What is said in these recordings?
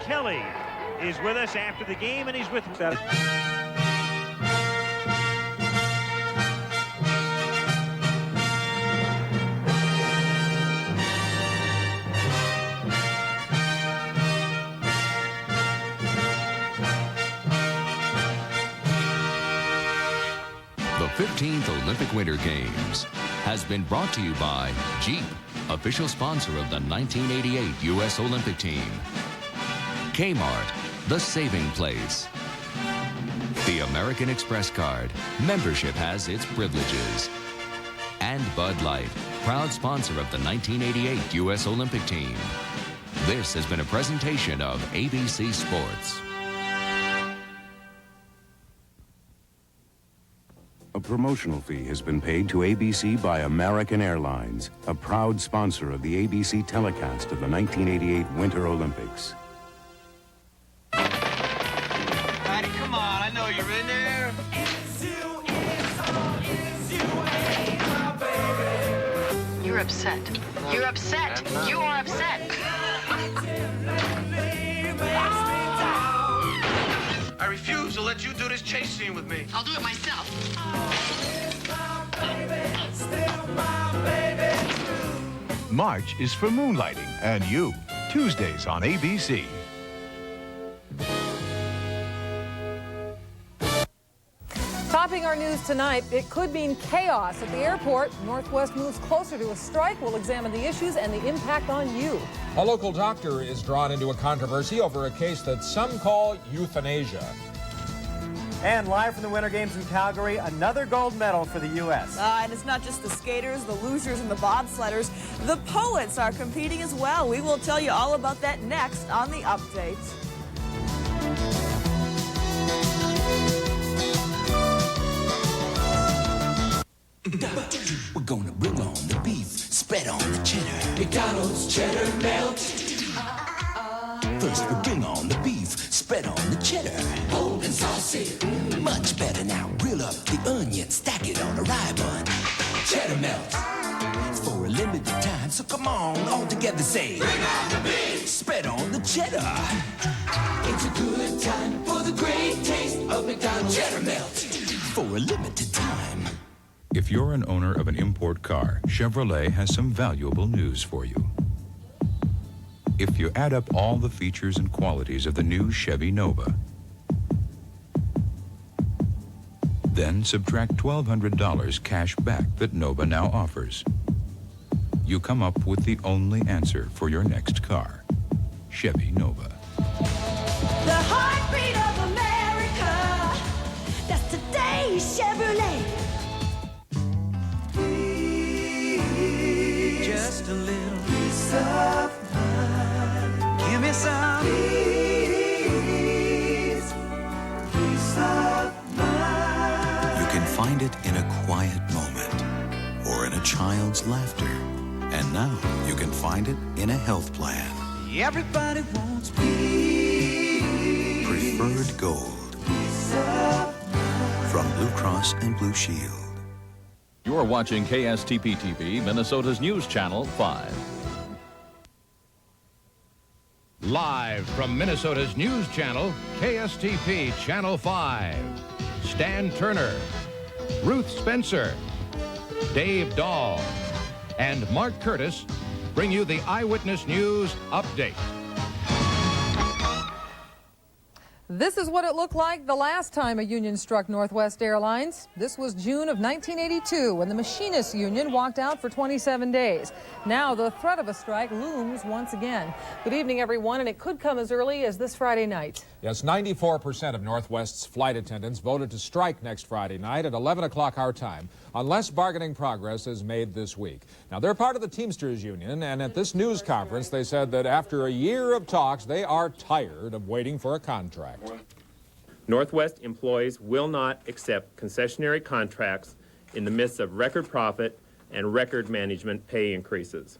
Kelly is with us after the game, and he's with The 15th Olympic Winter Games has been brought to you by Jeep, official sponsor of the 1988 U.S. Olympic team. Kmart, the saving place. The American Express card. Membership has its privileges. And Bud Light, proud sponsor of the 1988 U.S. Olympic team. This has been a presentation of ABC Sports. A promotional fee has been paid to ABC by American Airlines, a proud sponsor of the ABC telecast of the 1988 Winter Olympics. Patty, come on, I know you're in there. You're upset. You're upset. You are upset. I refuse to let you do this chase scene with me. I'll do it myself. March is for moonlighting and you. Tuesdays on ABC. Topping our news tonight, it could mean chaos at the airport. Northwest moves closer to a strike. We'll examine the issues and the impact on you. A local doctor is drawn into a controversy over a case that some call euthanasia. And live from the Winter Games in Calgary, another gold medal for the U.S. And it's not just the skaters, the losers, and the bobsledders. The poets are competing as well. We will tell you all about that next on The Update. We're gonna bring on the beef, spread on the cheddar. McDonald's cheddar melt. First we bring on the beef, spread on the cheddar. Bold and saucy, much better now. Grill up the onion, stack it on a rye bun. Cheddar melt. It's for a limited time, so come on, all together say. Bring on the beef, spread on the cheddar. It's a good time for the great taste of McDonald's cheddar melt. For a limited time. If you're an owner of an import car, Chevrolet has some valuable news for you. If you add up all the features and qualities of the new Chevy Nova, then subtract $1,200 cash back that Nova now offers, you come up with the only answer for your next car, Chevy Nova. The heartbeat of America, that's today's Chevrolet. Just a little piece of mind. Give me some peace of mind. You can find it in a quiet moment or in a child's laughter. And now you can find it in a health plan. Everybody wants peace. Preferred Gold. From Blue Cross and Blue Shield. You're watching KSTP-TV, Minnesota's News Channel 5. Live from Minnesota's News Channel, KSTP Channel 5. Stan Turner, Ruth Spencer, Dave Dahl, and Mark Curtis bring you the Eyewitness News Update. This is what it looked like the last time a union struck Northwest Airlines. This was June of 1982 when the Machinists Union walked out for 27 days. Now the threat of a strike looms once again. Good evening, everyone, and it could come as early as this Friday night. Yes, 94% of Northwest's flight attendants voted to strike next Friday night at 11 o'clock our time, unless bargaining progress is made this week. Now, they're part of the Teamsters Union, and at this news conference, they said that after a year of talks, they are tired of waiting for a contract. Northwest employees will not accept concessionary contracts in the midst of record profit and record management pay increases.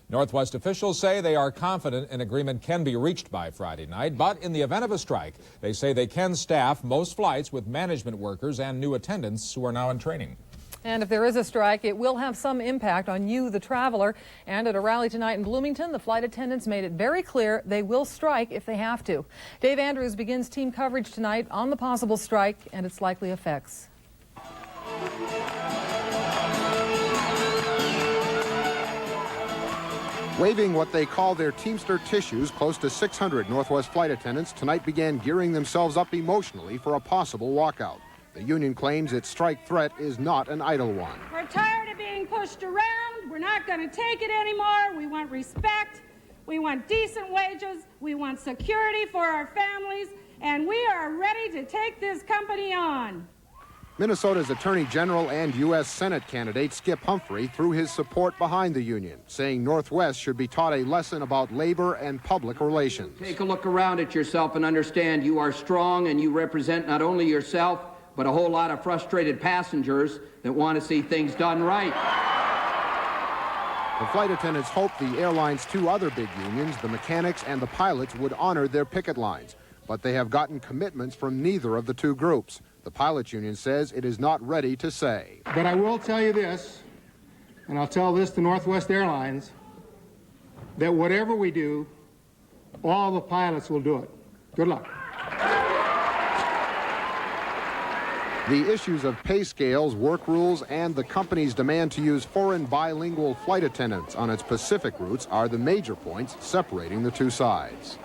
Northwest officials say they are confident an agreement can be reached by Friday night, but in the event of a strike, they say they can staff most flights with management workers and new attendants who are now in training. And if there is a strike, it will have some impact on you, the traveler. And at a rally tonight in Bloomington, the flight attendants made it very clear they will strike if they have to. Dave Andrews begins team coverage tonight on the possible strike and its likely effects. Waving what they call their Teamster tissues, close to 600 Northwest flight attendants tonight began gearing themselves up emotionally for a possible walkout. The union claims its strike threat is not an idle one. We're tired of being pushed around. We're not going to take it anymore. We want respect. We want decent wages. We want security for our families. And we are ready to take this company on. Minnesota's Attorney General and U.S. Senate candidate Skip Humphrey threw his support behind the union, saying Northwest should be taught a lesson about labor and public relations. Take a look around at yourself and understand you are strong and you represent not only yourself, but a whole lot of frustrated passengers that want to see things done right. The flight attendants hoped the airline's two other big unions, the mechanics and the pilots, would honor their picket lines. But they have gotten commitments from neither of the two groups. The pilots union says it is not ready to say. But I will tell you this, and I'll tell this to Northwest Airlines, that whatever we do, all the pilots will do it. Good luck. The issues of pay scales, work rules, and the company's demand to use foreign bilingual flight attendants on its Pacific routes are the major points separating the two sides.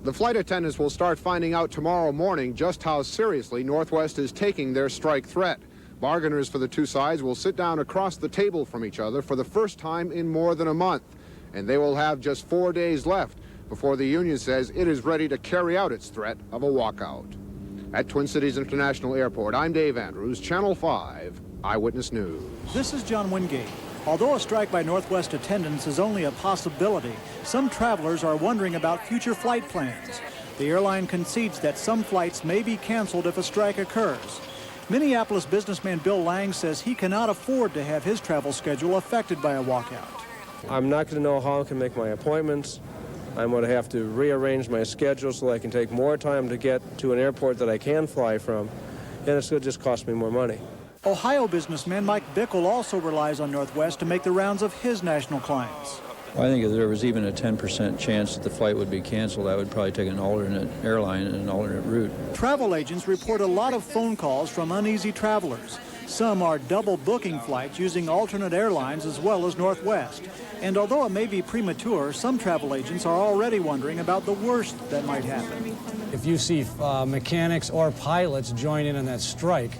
The flight attendants will start finding out tomorrow morning just how seriously Northwest is taking their strike threat. Bargainers for the two sides will sit down across the table from each other for the first time in more than a month, and they will have just 4 days left before the union says it is ready to carry out its threat of a walkout. At Twin Cities International Airport, I'm Dave Andrews, Channel 5 Eyewitness News. This is John Wingate. Although a strike by Northwest attendants is only a possibility, some travelers are wondering about future flight plans. The airline concedes that some flights may be canceled if a strike occurs. Minneapolis businessman Bill Lang says he cannot afford to have his travel schedule affected by a walkout. I'm not going to know how I can make my appointments. I'm going to have to rearrange my schedule so I can take more time to get to an airport that I can fly from, and it's going to just cost me more money. Ohio businessman Mike Bickle also relies on Northwest to make the rounds of his national clients. Well, I think if there was even a 10% chance that the flight would be canceled, I would probably take an alternate airline and an alternate route. Travel agents report a lot of phone calls from uneasy travelers. Some are double booking flights using alternate airlines as well as Northwest. And although it may be premature, some travel agents are already wondering about the worst that might happen. If you see mechanics or pilots join in on that strike,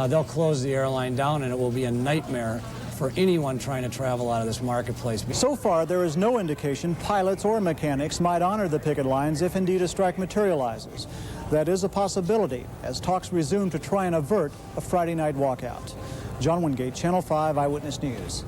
they'll close the airline down and it will be a nightmare for anyone trying to travel out of this marketplace. So far, there is no indication pilots or mechanics might honor the picket lines if indeed a strike materializes. That is a possibility as talks resume to try and avert a Friday night walkout. John Wingate, Channel 5 Eyewitness News.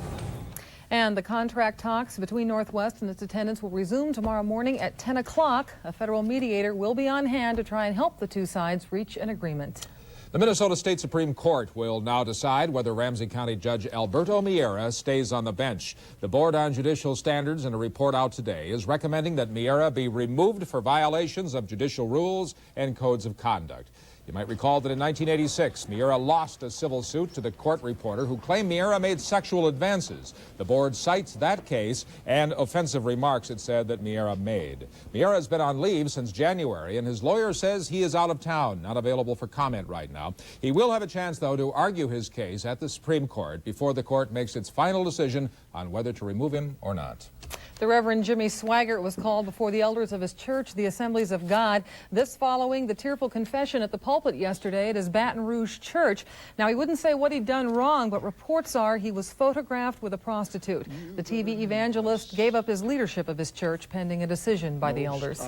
And the contract talks between Northwest and its attendants will resume tomorrow morning at 10 o'clock. A federal mediator will be on hand to try and help the two sides reach an agreement. The Minnesota State Supreme Court will now decide whether Ramsey County Judge Alberto Miera stays on the bench. The Board on Judicial Standards, in a report out today, is recommending that Miera be removed for violations of judicial rules and codes of conduct. You might recall that in 1986, Miera lost a civil suit to the court reporter who claimed Miera made sexual advances. The board cites that case and offensive remarks it said that Miera made. Miera has been on leave since January, and his lawyer says he is out of town, not available for comment right now. He will have a chance, though, to argue his case at the Supreme Court before the court makes its final decision on whether to remove him or not. The Reverend Jimmy Swaggart was called before the elders of his church, the Assemblies of God, this following the tearful confession at the pulpit yesterday at his Baton Rouge church. Now, he wouldn't say what he'd done wrong, but reports are he was photographed with a prostitute. The TV evangelist gave up his leadership of his church pending a decision by the elders.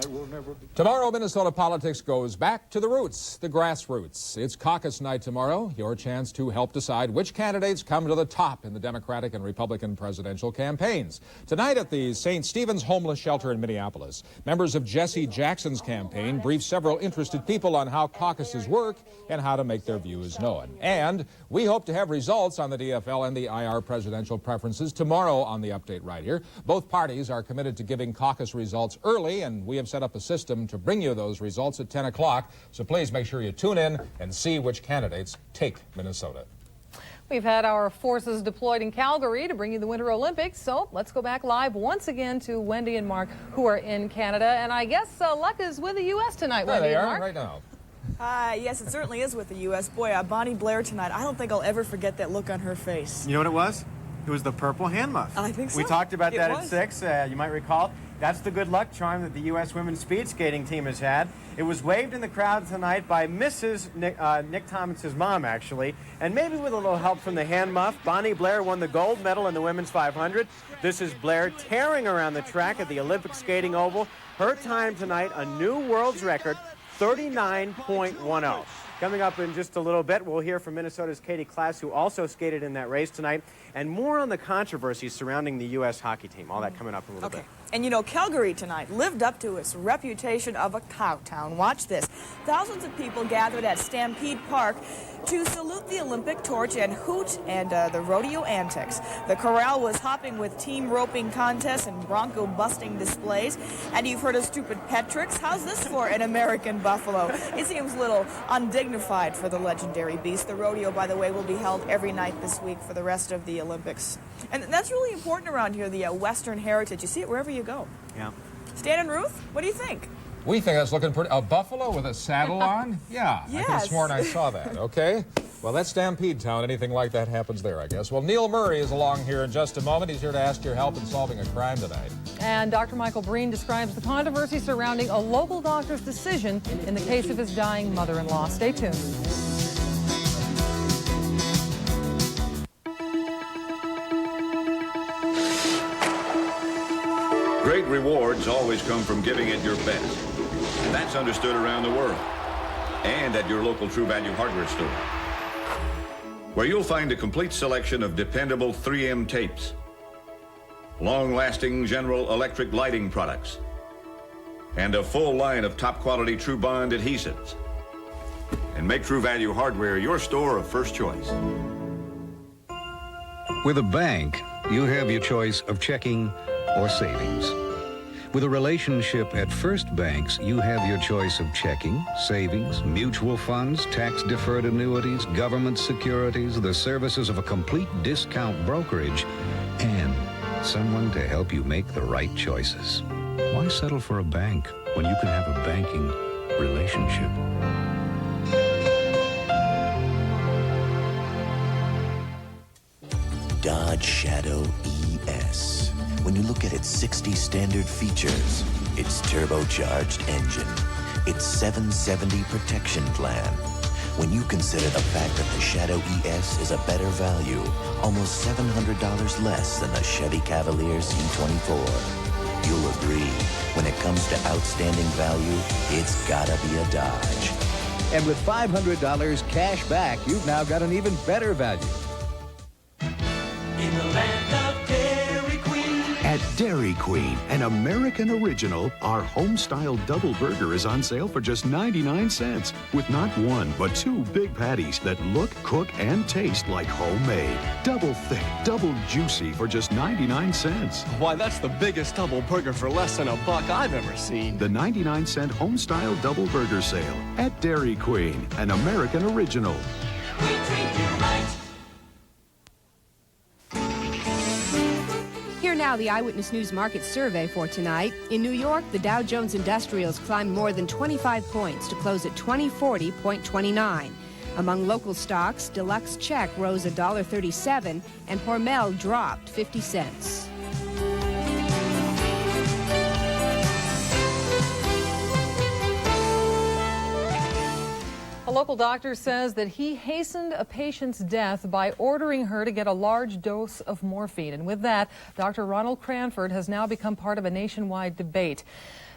Tomorrow, Minnesota politics goes back to the roots, the grassroots. It's caucus night tomorrow, your chance to help decide which candidates come to the top in the Democratic and Republican presidential campaigns. Tonight at the St. Stephen's Homeless Shelter in Minneapolis, members of Jesse Jackson's campaign briefed several interested people on how caucuses work and how to make their views known. And we hope to have results on the DFL and the IR presidential preferences tomorrow on the update right here. Both parties are committed to giving caucus results early, and we have set up a system to bring you those results at 10 o'clock. So please make sure you tune in and see which candidates take Minnesota. We've had our forces deployed in Calgary to bring you the Winter Olympics, so let's go back live once again to Wendy and Mark, who are in Canada. And I guess luck is with the U.S. tonight, There Wendy they and are Mark. right now. Yes, it certainly is with the U.S. Boy, Bonnie Blair tonight, I don't think I'll ever forget that look on her face. You know what it was? It was the purple hand muff. I think so. We talked about that was. at 6. You might recall. That's the good luck charm that the U.S. women's speed skating team has had. It was waved in the crowd tonight by Mrs. Nick Thomas's mom, actually. And maybe with a little help from the hand muff, Bonnie Blair won the gold medal in the women's 500. This is Blair tearing around the track at the Olympic skating oval. Her time tonight, a new world's record, 39.10. Coming up in just a little bit, we'll hear from Minnesota's Katie Klass, who also skated in that race tonight, and more on the controversies surrounding the U.S. hockey team. All that coming up in a little bit. And you know, Calgary tonight lived up to its reputation of a cow town. Watch this. Thousands of people gathered at Stampede Park to salute the Olympic torch and hoot and the rodeo antics. The corral was hopping with team roping contests and bronco busting displays. And you've heard of stupid pet tricks. How's this for an American buffalo? It seems a little undignified for the legendary beast. The rodeo, by the way, will be held every night this week for the rest of the Olympics. And that's really important around here, the Western heritage. You see it wherever you go. Yeah. Stan and Ruth, what do you think? We think that's looking pretty... A buffalo with a saddle on? Yeah, Yes. I could have sworn I saw that, okay? Well, that's Stampede Town. Anything like that happens there, I guess. Well, Neil Murray is along here in just a moment. He's here to ask your help in solving a crime tonight. And Dr. Michael Breen describes the controversy surrounding a local doctor's decision in the case of his dying mother-in-law. Stay tuned. Great rewards always come from giving it your best. And that's understood around the world. And at your local True Value hardware store, where you'll find a complete selection of dependable 3M tapes, long-lasting General Electric lighting products, and a full line of top-quality True Bond adhesives. And make True Value hardware your store of first choice. With a bank, you have your choice of checking or savings. With a relationship at First Banks, you have your choice of checking, savings, mutual funds, tax-deferred annuities, government securities, the services of a complete discount brokerage, and someone to help you make the right choices. Why settle for a bank when you can have a banking relationship? Dodge Shadow ES. When you look at its 60 standard features, its turbocharged engine, its 770 protection plan, when you consider the fact that the Shadow ES is a better value, almost $700 less than the Chevy Cavalier C24, you'll agree, when it comes to outstanding value, it's gotta be a Dodge. And with $500 cash back, you've now got an even better value. In the land of Dairy Queen. At Dairy Queen, an American original, our home-style double burger is on sale for just 99 cents. With not one, but two big patties that look, cook, and taste like homemade. Double thick, double juicy for just 99 cents. Why, that's the biggest double burger for less than $1 I've ever seen. The 99-cent home-style double burger sale at Dairy Queen, an American original. We treat you right. Here now, the Eyewitness News Market Survey for tonight. In New York, the Dow Jones Industrials climbed more than 25 points to close at 2040.29. Among local stocks, Deluxe Check rose $1.37 and Hormel dropped 50 cents. A local doctor says that he hastened a patient's death by ordering her to get a large dose of morphine. And with that, Dr. Ronald Cranford has now become part of a nationwide debate.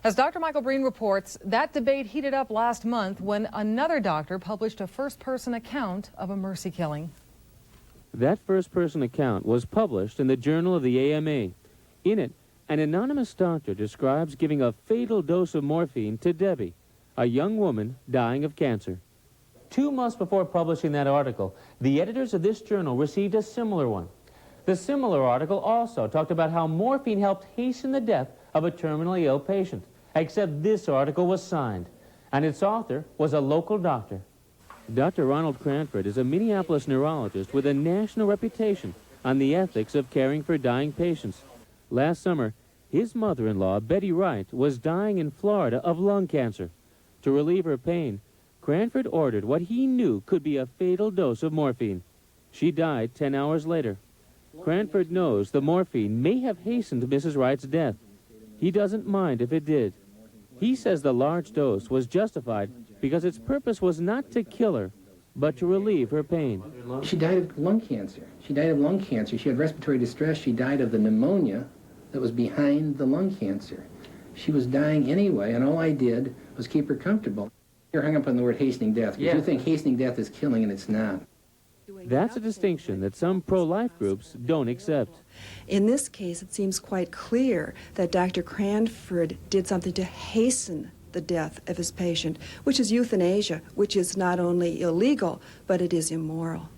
As Dr. Michael Breen reports, that debate heated up last month when another doctor published a first-person account of a mercy killing. That first-person account was published in the Journal of the AMA. In it, an anonymous doctor describes giving a fatal dose of morphine to Debbie, a young woman dying of cancer. 2 months before publishing that article, the editors of this journal received a similar one. The similar article also talked about how morphine helped hasten the death of a terminally ill patient, except this article was signed, and its author was a local doctor. Dr. Ronald Cranford is a Minneapolis neurologist with a national reputation on the ethics of caring for dying patients. Last summer, his mother-in-law, Betty Wright, was dying in Florida of lung cancer. To relieve her pain, Cranford ordered what he knew could be a fatal dose of morphine. She died 10 hours later. Cranford knows the morphine may have hastened Mrs. Wright's death. He doesn't mind if it did. He says the large dose was justified because its purpose was not to kill her, but to relieve her pain. She died of lung cancer. She died of lung cancer. She had respiratory distress. She died of the pneumonia that was behind the lung cancer. She was dying anyway, and all I did was keep her comfortable. You're hung up on the word hastening death, because you think hastening death is killing, and it's not. That's a distinction that some pro-life groups don't accept. In this case, it seems quite clear that Dr. Cranford did something to hasten the death of his patient, which is euthanasia, which is not only illegal, but it is immoral.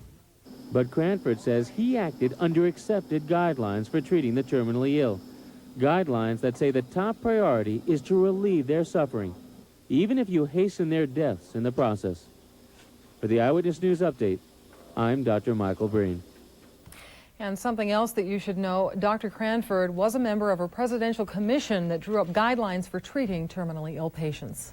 But Cranford says he acted under accepted guidelines for treating the terminally ill. Guidelines that say the top priority is to relieve their suffering, even if you hasten their deaths in the process. For the Eyewitness News Update, I'm Dr. Michael Breen. And something else that you should know, Dr. Cranford was a member of a presidential commission that drew up guidelines for treating terminally ill patients.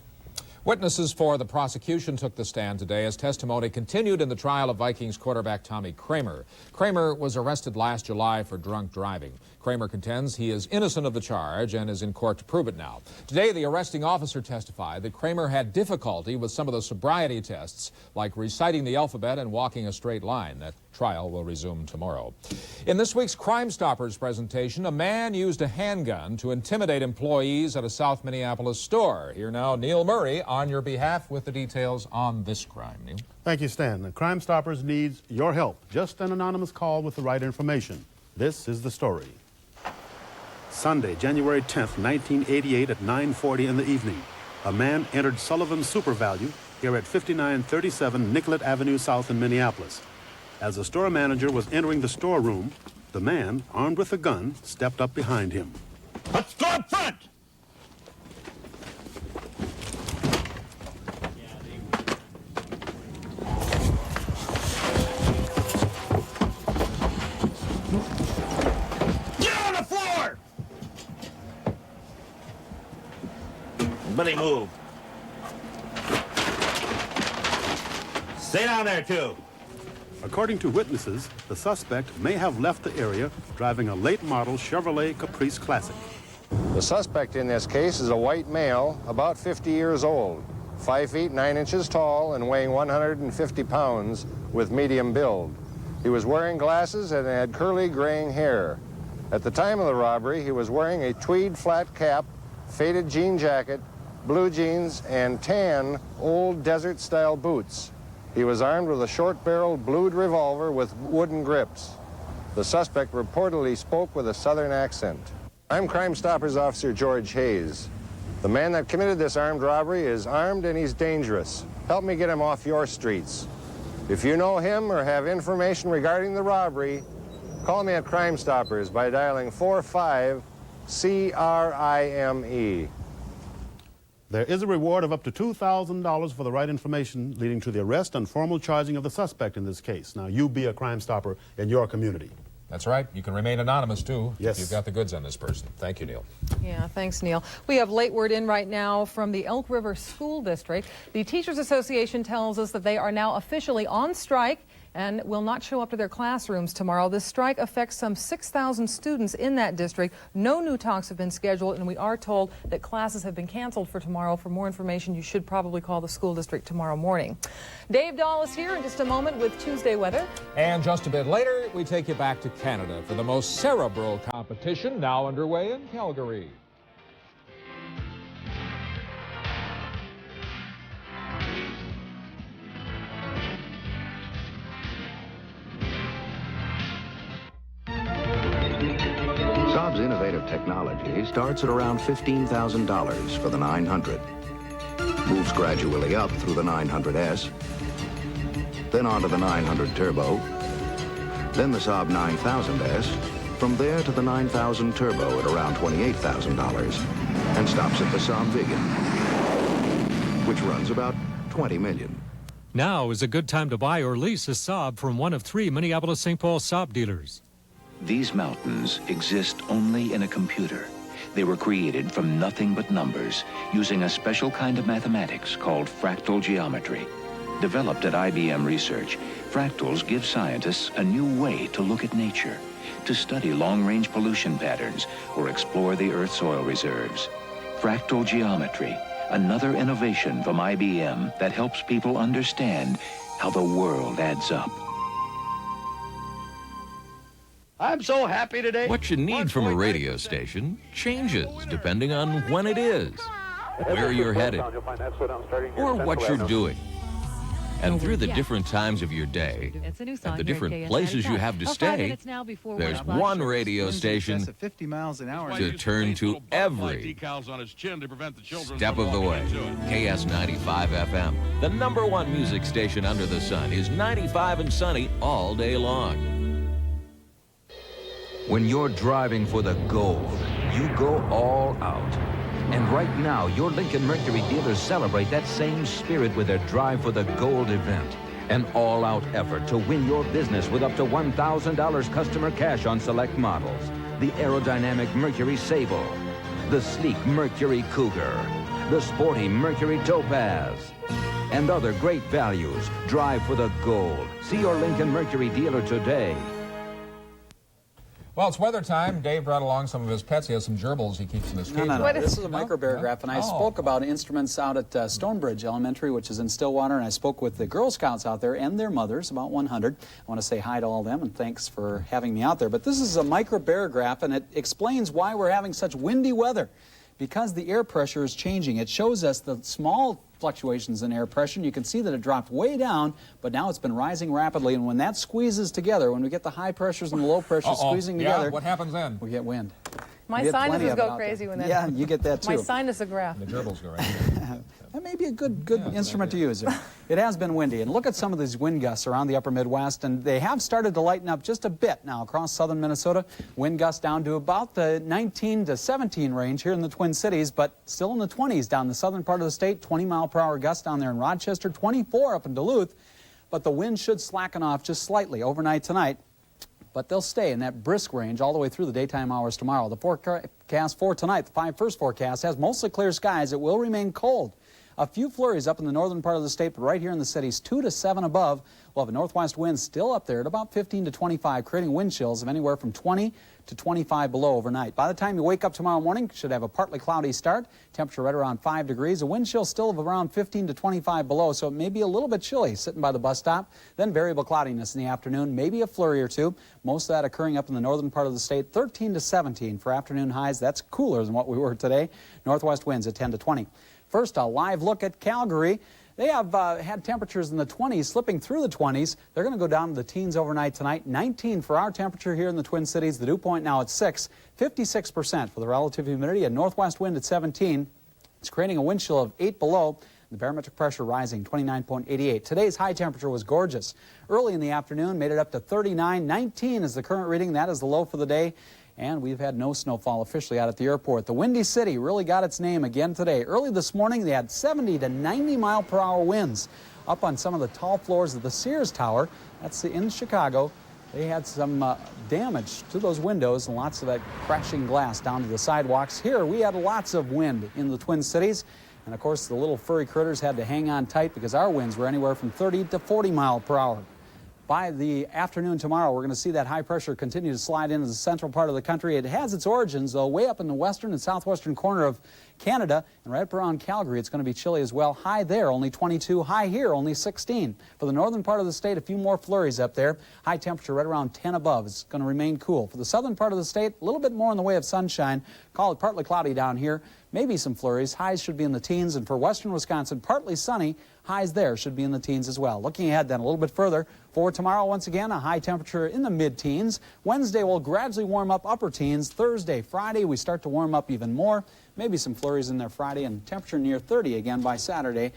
Witnesses for the prosecution took the stand today as testimony continued in the trial of Vikings quarterback Tommy Kramer. Kramer was arrested last July for drunk driving. Kramer contends he is innocent of the charge and is in court to prove it now. Today, the arresting officer testified that Kramer had difficulty with some of the sobriety tests, like reciting the alphabet and walking a straight line. That trial will resume tomorrow. In this week's Crimestoppers presentation, a man used a handgun to intimidate employees at a South Minneapolis store. Here now, Neil Murray on your behalf with the details on this crime. Neil? Thank you, Stan. The Crimestoppers needs your help. Just an anonymous call with the right information. This is the story. Sunday, January 10th, 1988 at 9:40 in the evening. A man entered Sullivan's Super Value here at 5937 Nicollet Avenue South in Minneapolis. As the store manager was entering the storeroom, the man, armed with a gun, stepped up behind him. Let's go up front! Get on the floor! Buddy, move. Stay down there, too. According to witnesses, the suspect may have left the area driving a late model Chevrolet Caprice Classic. The suspect in this case is a white male, about 50 years old, 5 feet 9 inches tall and weighing 150 pounds with medium build. He was wearing glasses and had curly graying hair. At the time of the robbery, he was wearing a tweed flat cap, faded jean jacket, blue jeans, and tan old desert-style boots. He was armed with a short-barreled blued revolver with wooden grips. The suspect reportedly spoke with a southern accent. I'm Crimestoppers Officer George Hayes. The man that committed this armed robbery is armed and he's dangerous. Help me get him off your streets. If you know him or have information regarding the robbery, call me at Crimestoppers by dialing 45-CRIME. There is a reward of up to $2,000 for the right information leading to the arrest and formal charging of the suspect in this case. Now, you be a Crime Stopper in your community. That's right. You can remain anonymous, too. Yes. You've got the goods on this person. Thank you, Neil. Yeah, thanks, Neil. We have late word in right now from the Elk River School District. The Teachers Association tells us that they are now officially on strike and will not show up to their classrooms tomorrow. This strike affects some 6,000 students in that district. No new talks have been scheduled, and we are told that classes have been canceled for tomorrow. For more information, you should probably call the school district tomorrow morning. Dave Dahl is here in just a moment with Tuesday weather. And just a bit later, we take you back to Canada for the most cerebral competition now underway in Calgary. Saab's innovative technology starts at around $15,000 for the 900. Moves gradually up through the 900S, then onto the 900 Turbo, then the Saab 9000S, from there to the 9000 Turbo at around $28,000, and stops at the Saab Viggen, which runs about $20 million. Now is a good time to buy or lease a Saab from one of 3 Minneapolis-St. Paul Saab dealers. These mountains exist only in a computer. They were created from nothing but numbers using a special kind of mathematics called fractal geometry. Developed at IBM Research, fractals give scientists a new way to look at nature, to study long-range pollution patterns or explore the Earth's oil reserves. Fractal geometry, another innovation from IBM that helps people understand how the world adds up. I'm so happy today. What you need from a radio station changes depending on when it is, where you're headed, or what you're doing. And through the different times of your day and the different places you have to stay, there's one radio station to turn to every step of the way. KS95 FM, the #1 music station under the sun, is 95 and sunny all day long. When you're driving for the gold, you go all out. And right now, your Lincoln Mercury dealers celebrate that same spirit with their Drive for the Gold event. An all-out effort to win your business with up to $1,000 customer cash on select models. The aerodynamic Mercury Sable, the sleek Mercury Cougar, the sporty Mercury Topaz, and other great values. Drive for the Gold. See your Lincoln Mercury dealer today. Well, it's weather time. Dave brought along some of his pets. He has some gerbils he keeps in his cage. No. This is a microbarograph, and I spoke about instruments out at Stonebridge Elementary, which is in Stillwater, and I spoke with the Girl Scouts out there and their mothers, about 100. I want to say hi to all of them, and thanks for having me out there. But this is a microbarograph, and it explains why we're having such windy weather. Because the air pressure is changing. It shows us the small fluctuations in air pressure, and you can see that it dropped way down, but now it's been rising rapidly, and when that squeezes together, when we get the high pressures and the low pressures squeezing together, what happens then? We get wind. My sinuses go crazy when that Yeah, you get that too. My sinusograph. The gerbils go right. That may be a good instrument to use. It has been windy, and look at some of these wind gusts around the upper Midwest, and they have started to lighten up just a bit now across southern Minnesota. Wind gusts down to about the 19 to 17 range here in the Twin Cities, but still in the 20s down the southern part of the state. 20-mile-per-hour gusts down there in Rochester, 24 up in Duluth, but the wind should slacken off just slightly overnight tonight. But they'll stay in that brisk range all the way through the daytime hours tomorrow. The forecast for tonight, the 5-1 forecast, has mostly clear skies. It will remain cold. A few flurries up in the northern part of the state, but right here in the cities, 2 to 7 above. We'll have a northwest wind still up there at about 15 to 25, creating wind chills of anywhere from 20 to 25 below overnight. By the time you wake up tomorrow morning, you should have a partly cloudy start. Temperature right around 5 degrees. A wind chill still of around 15 to 25 below, so it may be a little bit chilly sitting by the bus stop. Then variable cloudiness in the afternoon, maybe a flurry or two. Most of that occurring up in the northern part of the state. 13 to 17 for afternoon highs. That's cooler than what we were today. Northwest winds at 10 to 20. First, a live look at Calgary. They have had temperatures in the 20s, slipping through the 20s. They're going to go down to the teens overnight tonight. 19 for our temperature here in the Twin Cities. The dew point now at 6. 56% for the relative humidity. A northwest wind at 17. It's creating a wind chill of 8 below. The barometric pressure rising, 29.88. Today's high temperature was gorgeous. Early in the afternoon, made it up to 39. 19 is the current reading. That is the low for the day. And we've had no snowfall officially out at the airport. The Windy City really got its name again today. Early this morning, they had 70 to 90-mile-per-hour winds up on some of the tall floors of the Sears Tower. That's in Chicago. They had some damage to those windows and lots of that crashing glass down to the sidewalks. Here, we had lots of wind in the Twin Cities. And, of course, the little furry critters had to hang on tight because our winds were anywhere from 30 to 40 miles per hour. By the afternoon tomorrow, we're going to see that high pressure continue to slide into the central part of the country. It has its origins, though, way up in the western and southwestern corner of Canada, and right up around Calgary, it's going to be chilly as well. High there, only 22. High here, only 16. For the northern part of the state, a few more flurries up there. High temperature right around 10 above. It's going to remain cool. For the southern part of the state, a little bit more in the way of sunshine. Call it partly cloudy down here. Maybe some flurries. Highs should be in the teens. And for western Wisconsin, partly sunny. Highs there should be in the teens as well. Looking ahead then a little bit further, for tomorrow, once again, a high temperature in the mid-teens. Wednesday will gradually warm up upper teens. Thursday, Friday, we start to warm up even more. Maybe some flurries in there Friday, and temperature near 30 again by Saturday.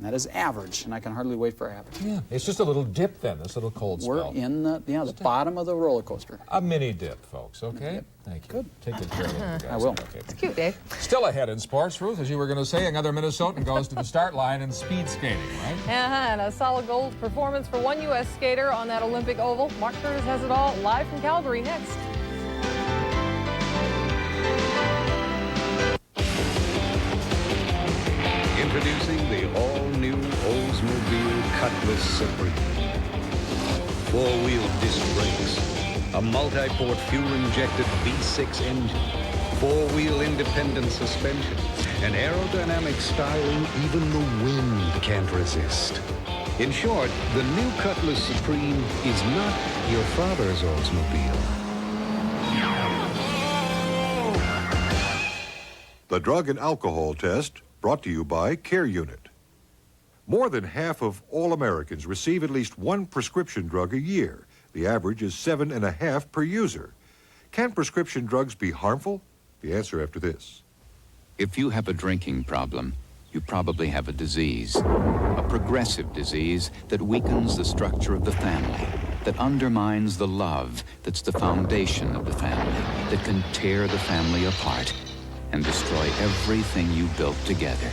And that is average, and I can hardly wait for average. Yeah, it's just a little dip then, this little cold spell. We're in the bottom of the roller coaster. A mini dip, folks, okay? Thank you. Good. Take good care of it, you guys. I will. Okay. It's cute, Dave. Still ahead in sports, Ruth, as you were going to say, another Minnesotan goes to the start line in speed skating, right? And a solid gold performance for one U.S. skater on that Olympic oval. Mark Curtis has it all live from Calgary next. Introducing the all-new Oldsmobile Cutlass Supreme. Four-wheel disc brakes, a multi-port fuel-injected V6 engine, four-wheel independent suspension, and aerodynamic styling even the wind can't resist. In short, the new Cutlass Supreme is not your father's Oldsmobile. The Drug and Alcohol Test, brought to you by Care Unit. More than half of all Americans receive at least one prescription drug a year. The average is 7.5 per user. Can prescription drugs be harmful? The answer after this. If you have a drinking problem, you probably have a disease. A progressive disease that weakens the structure of the family, that undermines the love that's the foundation of the family, that can tear the family apart and destroy everything you built together.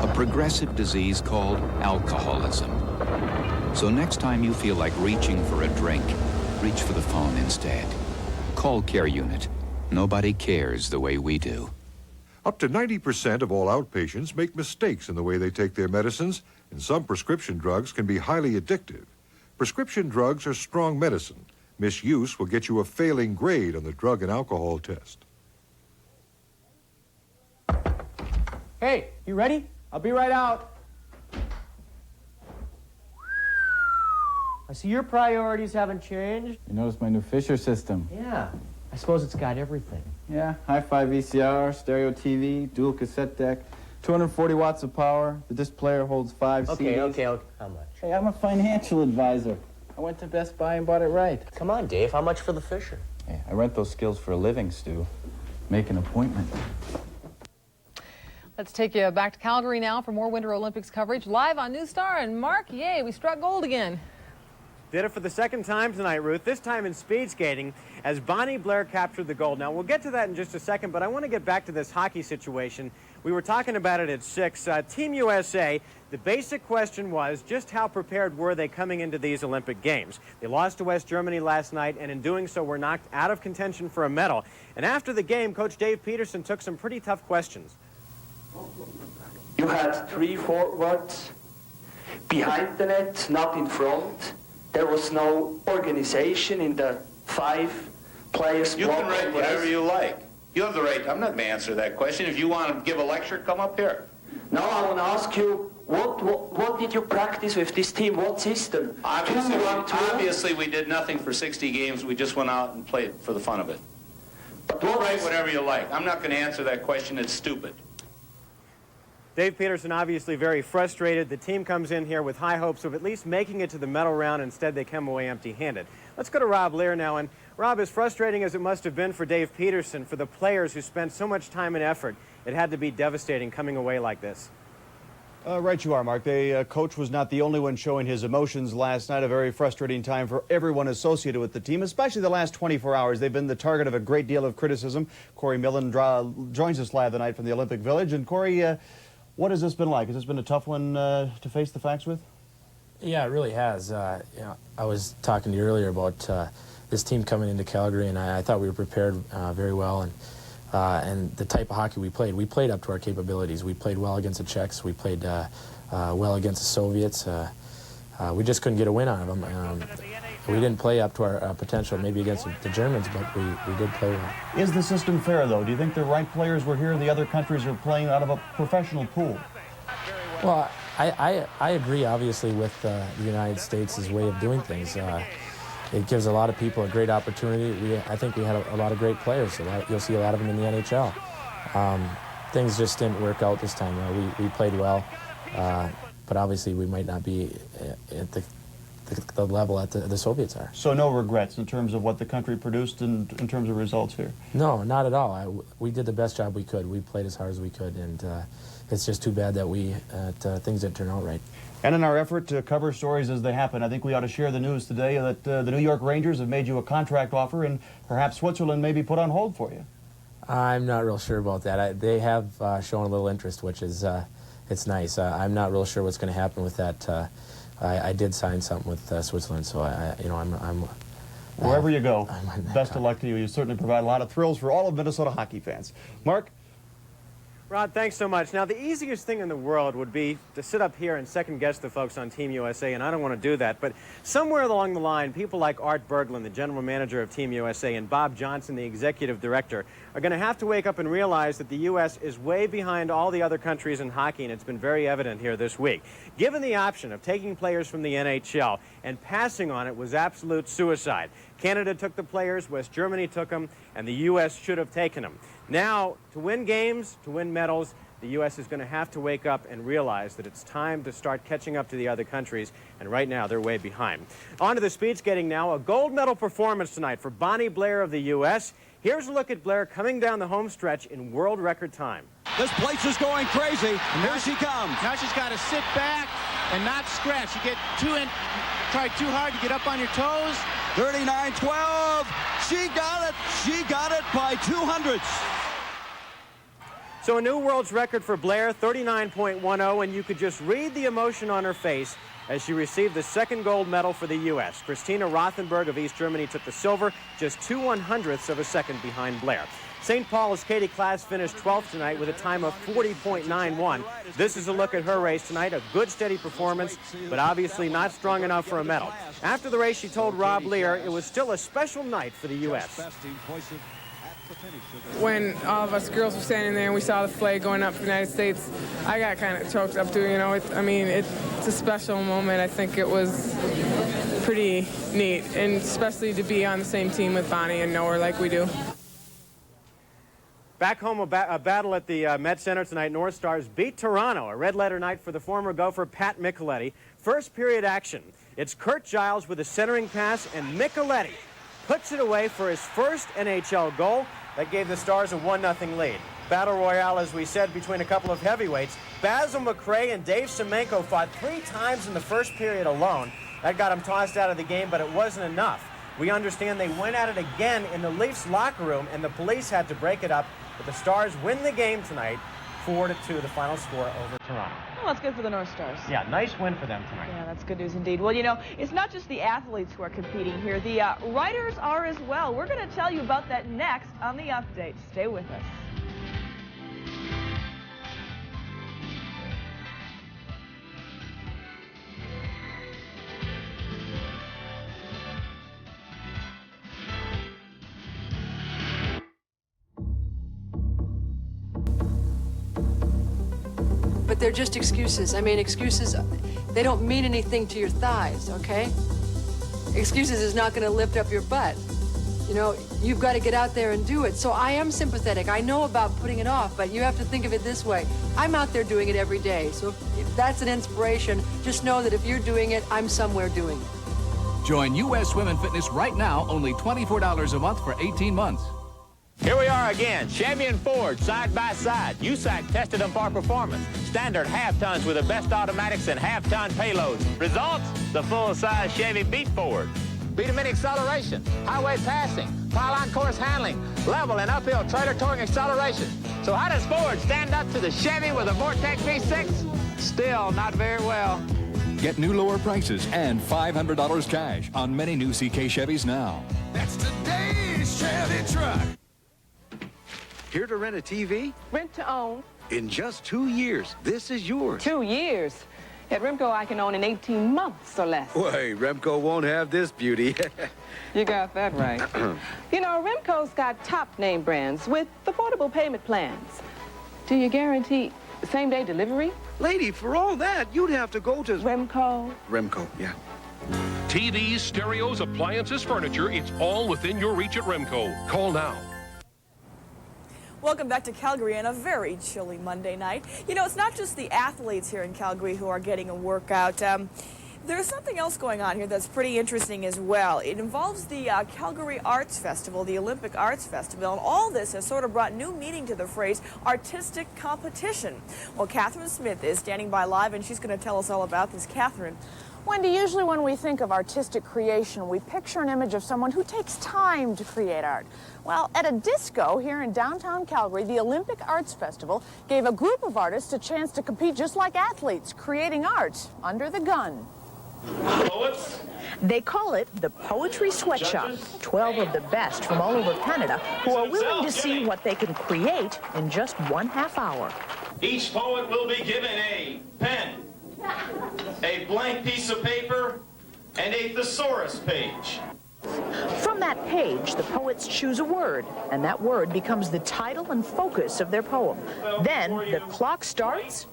A progressive disease called alcoholism. So next time you feel like reaching for a drink, reach for the phone instead. Call Care Unit. Nobody cares the way we do. Up to 90% of all outpatients make mistakes in the way they take their medicines, and some prescription drugs can be highly addictive. Prescription drugs are strong medicine. Misuse will get you a failing grade on the drug and alcohol test. Hey, you ready? I'll be right out. I see your priorities haven't changed. You notice my new Fisher system? Yeah, I suppose it's got everything. Yeah, hi-fi VCR, stereo TV, dual cassette deck, 240 watts of power. The disc player holds 5 CDs. Okay, how much? Hey, I'm a financial advisor. I went to Best Buy and bought it right. Come on, Dave, how much for the Fisher? Hey, I rent those skills for a living, Stu. Make an appointment. Let's take you back to Calgary now for more Winter Olympics coverage. Live on News Star, and Mark, yay, we struck gold again. Did it for the second time tonight, Ruth, this time in speed skating, as Bonnie Blair captured the gold. Now, we'll get to that in just a second, but I want to get back to this hockey situation. We were talking about it at 6. Team USA, the basic question was, just how prepared were they coming into these Olympic Games? They lost to West Germany last night, and in doing so, were knocked out of contention for a medal. And after the game, Coach Dave Peterson took some pretty tough questions. You had 3 forwards behind the net, not in front. There was no organization in the 5 players. You can write whatever you like. You have the right. I'm not going to answer that question. If you want to give a lecture, come up here. Now I want to ask you, what did you practice with this team? What system? Obviously, we did nothing for 60 games. We just went out and played for the fun of it. But write whatever you like. I'm not going to answer that question. It's stupid. Dave Peterson obviously very frustrated. The team comes in here with high hopes of at least making it to the medal round. Instead, they come away empty-handed. Let's go to Rob Lear now. And Rob, as frustrating as it must have been for Dave Peterson, for the players who spent so much time and effort, it had to be devastating coming away like this. Right you are, Mark. The coach was not the only one showing his emotions last night. A very frustrating time for everyone associated with the team, especially the last 24 hours. They've been the target of a great deal of criticism. Corey Millen joins us live tonight from the Olympic Village. And Corey, what has this been like? Has this been a tough one to face the facts with? Yeah, it really has. I was talking to you earlier about this team coming into Calgary, and I thought we were prepared very well. And the type of hockey we played up to our capabilities. We played well against the Czechs. We played well against the Soviets. We just couldn't get a win out of them. We didn't play up to our potential, maybe against the Germans, but we did play well. Is the system fair, though? Do you think the right players were here and the other countries are playing out of a professional pool? Well, I agree, obviously, with the United States' way of doing things. It gives a lot of people a great opportunity. I think we had a lot of great players. You'll see a lot of them in the NHL. Things just didn't work out this time. We played well, but obviously we might not be at the the level that the Soviets are. So no regrets in terms of what the country produced in terms of results here? No, not at all. We did the best job we could. We played as hard as we could, and it's just too bad that things didn't turn out right. And in our effort to cover stories as they happen, I think we ought to share the news today that the New York Rangers have made you a contract offer, and perhaps Switzerland may be put on hold for you. I'm not real sure about that. They have shown a little interest, which is it's nice. I'm not real sure what's going to happen with that. I did sign something with Switzerland, so I'm wherever you go, best of luck to you. You certainly provide a lot of thrills for all of Minnesota hockey fans. Mark? Rod, thanks so much. Now, the easiest thing in the world would be to sit up here and second-guess the folks on Team USA, and I don't want to do that. But somewhere along the line, people like Art Berglund, the general manager of Team USA, and Bob Johnson, the executive director, are going to have to wake up and realize that the U.S. is way behind all the other countries in hockey, and it's been very evident here this week. Given the option of taking players from the NHL and passing on it was absolute suicide. Canada took the players, West Germany took them, and the U.S. should have taken them. Now, to win games, to win medals, the U.S. is going to have to wake up and realize that it's time to start catching up to the other countries, and right now they're way behind. On to the speed skating now. A gold medal performance tonight for Bonnie Blair of the U.S. Here's a look at Blair coming down the home stretch in world record time. This place is going crazy. Here she comes. Now she's got to sit back and not scratch. You get try too hard to get up on your toes. 39-12. She got it. She got it by 200ths. So a new world's record for Blair, 39.10, and you could just read the emotion on her face as she received the second gold medal for the U.S. Christina Rothenberg of East Germany took the silver, just 2/100ths of a second behind Blair. St. Paul's Katie Klass finished 12th tonight with a time of 40.91. This is a look at her race tonight, a good steady performance, but obviously not strong enough for a medal. After the race, she told Rob Lear it was still a special night for the U.S. When all of us girls were standing there and we saw the flag going up for the United States, I got kind of choked up too, you know. It's a special moment. I think it was pretty neat, and especially to be on the same team with Bonnie and know her like we do. Back home, a battle at the Met Center tonight. North Stars beat Toronto, a red-letter night for the former Gopher Pat Micheletti. First period action. It's Kurt Giles with a centering pass, and Micheletti puts it away for his first NHL goal. That gave the Stars a 1-0 lead. Battle royale, as we said, between a couple of heavyweights. Basil McRae and Dave Semenko fought 3 times in the first period alone. That got them tossed out of the game, but it wasn't enough. We understand they went at it again in the Leafs locker room, and the police had to break it up. But the Stars win the game tonight, 4-2, the final score over Toronto. Well, that's good for the North Stars. Yeah, nice win for them tonight. Yeah, that's good news indeed. Well, you know, it's not just the athletes who are competing here. The writers are as well. We're going to tell you about that next on The Update. Stay with us. But they're just excuses. I mean, excuses, they don't mean anything to your thighs, okay? Excuses is not going to lift up your butt. You know, you've got to get out there and do it. So I am sympathetic. I know about putting it off, but you have to think of it this way. I'm out there doing it every day. So if that's an inspiration, just know that if you're doing it, I'm somewhere doing it. Join U.S. Swim and Fitness right now, only $24 a month for 18 months. Here we are again, Chevy and Ford, side by side. USAC tested them for performance. Standard half-tons with the best automatics and half-ton payloads. Results? The full-size Chevy beat Ford. Beat them in acceleration, highway passing, pylon course handling, level and uphill trailer towing acceleration. So how does Ford stand up to the Chevy with a Vortec V6? Still not very well. Get new lower prices and $500 cash on many new CK Chevys now. That's today's Chevy truck. Here to rent a TV? Rent to own. In just 2 years, this is yours. 2 years? At Remco, I can own in 18 months or less. Wait, Remco won't have this beauty. You got that right. You know, Remco's got top name brands with affordable payment plans. Do you guarantee same-day delivery? Lady, for all that, you'd have to go to... Remco? Remco, yeah. TVs, stereos, appliances, furniture, it's all within your reach at Remco. Call now. Welcome back to Calgary on a very chilly Monday night. You know, it's not just the athletes here in Calgary who are getting a workout. There's something else going on here that's pretty interesting as well. It involves the Calgary Arts Festival, the Olympic Arts Festival, and all this has sort of brought new meaning to the phrase artistic competition. Well, Catherine Smith is standing by live, and she's going to tell us all about this. Catherine. Wendy, usually when we think of artistic creation, we picture an image of someone who takes time to create art. Well, at a disco here in downtown Calgary, the Olympic Arts Festival gave a group of artists a chance to compete just like athletes, creating art under the gun. Poets? They call it the Poetry Sweatshop. 12 of the best from all over Canada who are willing to see what they can create in just 1/2 hour. Each poet will be given a pen, a blank piece of paper, and a thesaurus page. From that page, the poets choose a word, and that word becomes the title and focus of their poem. Then the clock starts.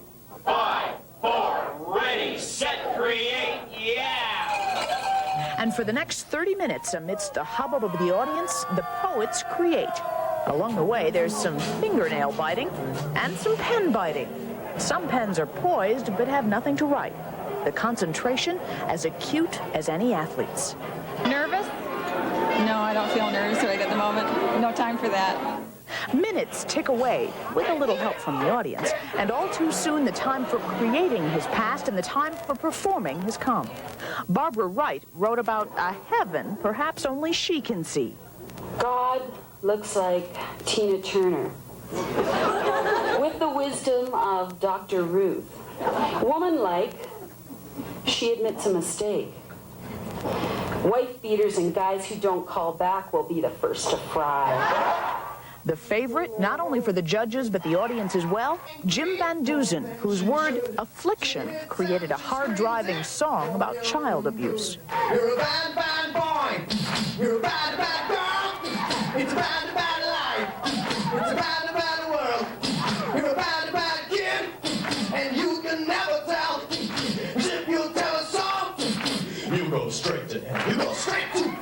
5, 4, ready, set, create, yeah! And for the next 30 minutes, amidst the hubbub of the audience, the poets create. Along the way, there's some fingernail biting and some pen biting. Some pens are poised but have nothing to write. The concentration as acute as any athlete's. Nervous? No, I don't feel nervous right at the moment. No time for that. Minutes tick away, with a little help from the audience, and all too soon the time for creating has passed and the time for performing has come. Barbara Wright wrote about a heaven perhaps only she can see. God looks like Tina Turner, with the wisdom of Dr. Ruth. Woman-like, she admits a mistake. Wife beaters and guys who don't call back will be the first to fry. The favorite, not only for the judges but the audience as well, Jim Van Dusen, whose word affliction created a hard-driving song about child abuse. You're a bad, bad boy. You're a bad, bad girl. It's a bad, bad life. It's a bad, bad world. You're a bad, bad kid, and you can never tell. If you tell a song, you go straight to hell. You go straight to.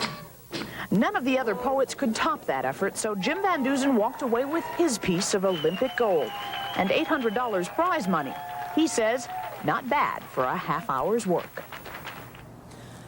None of the other poets could top that effort, so Jim Van Dusen walked away with his piece of Olympic gold and $800 prize money. He says, not bad for a half hour's work.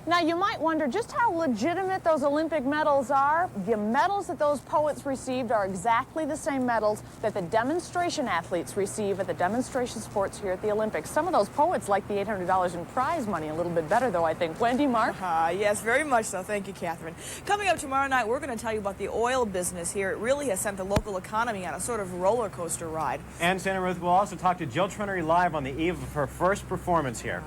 Now, you might wonder just how legitimate those Olympic medals are. The medals that those poets received are exactly the same medals that the demonstration athletes receive at the demonstration sports here at the Olympics. Some of those poets like the $800 in prize money a little bit better, though, I think. Wendy, Mark? Yes, very much so. Thank you, Catherine. Coming up tomorrow night, we're going to tell you about the oil business here. It really has sent the local economy on a sort of roller coaster ride. And Santa Ruth will also talk to Jill Trenery live on the eve of her first performance here.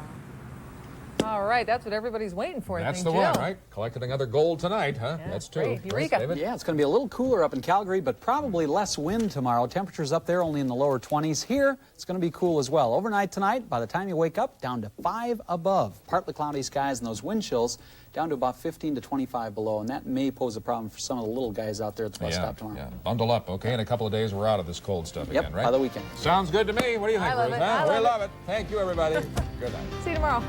All right, that's what everybody's waiting for. That's the one, right? Collecting another gold tonight, huh? Yeah, That's two. great. Eureka. David? Yeah, it's going to be a little cooler up in Calgary, but probably less wind tomorrow. Temperatures up there only in the lower 20s. Here, it's going to be cool as well. Overnight tonight, by the time you wake up, down to 5 above. Partly cloudy skies and those wind chills down to about 15 to 25 below, and that may pose a problem for some of the little guys out there at the bus stop tomorrow. Yeah, bundle up, okay? In a couple of days, we're out of this cold stuff again, right? By the weekend. Sounds good to me. What do you think, I love Ruth? it. I We love love it. Thank you, everybody. Good night. See you tomorrow.